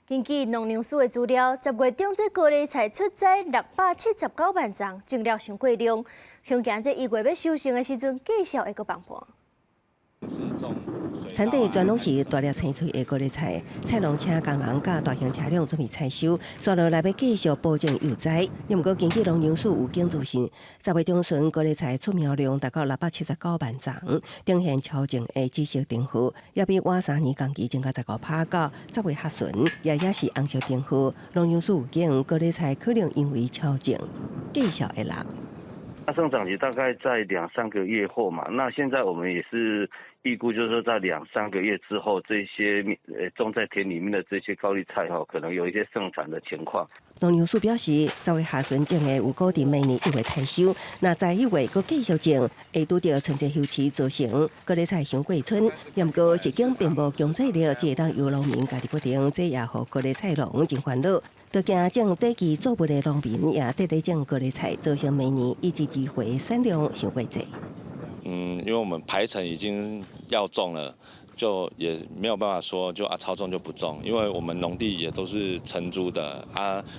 根据农粮署的资料，10月中这高丽菜出载679万丛，种了上过量。恐惊这1月要收成的时阵，继续会阁放盘。产地全拢是大粒青翠的高丽菜，菜农请工人甲大型车辆准备采收，刷落来要继续保证油栽。又毋过根据农粮署有警自信，10月中旬高丽菜出苗量达到679万丛，呈现超前的紫色灯号，也比往3年同期增加19%拍到10月下旬，也是红色灯号。农粮署有警高丽菜可能因为超前，继续会落。它生长期大概在2-3个月后嘛，那现在我们也是预估，就是说在2-3个月之后，这些种在田里面的这些高丽菜可能有一些盛产的情况。农粮署表示，10月下旬种的有固定每年1月采收，那在1月佫继续种，会拄到春节休期造成高丽菜伤过春。也毋过市警并无强制了，只会当由农民家己决定，这也互高丽菜农真烦恼。就惊种短期作物的农民也得种高丽菜，造成每年一季机会产量伤过济。因为我们排程已经要种了，就也没有办法说就超种就不种，因为我们农地也都是承租的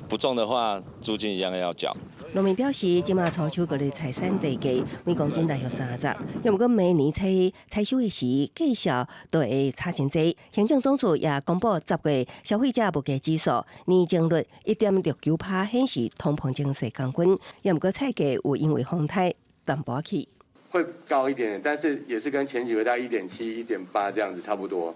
不种的话租金一样要缴。农民表示，即马初秋高丽菜产地价每公斤大约30，要毋过明年采收的时继续都会差真济。行政总署也公布10月消费者物价指数年增率1.69%，显示通膨情势降温。要毋过菜价有因为风台淡薄起。会高一点，但是也是跟前几个月大概1.7、1.8这样子差不多，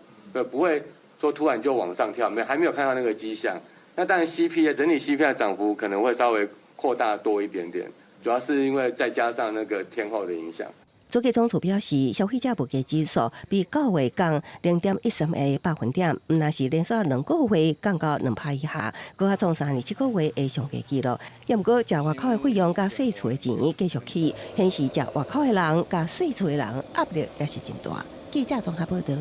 不会说突然就往上跳，还没有看到那个迹象。那当然 CPI 整体 CPI 涨幅可能会稍微扩大多一点点，主要是因为再加上那个天候的影响。主计总处表示，消费者物价指数比9月降0.13个百分点，若是连续2个月降到2%以下，搁较创3年7个月的上佳纪录。也毋过，食外口的费用甲税厝的钱继续起，显示食外口的人甲税厝的人压力也是真大。记者综合报道。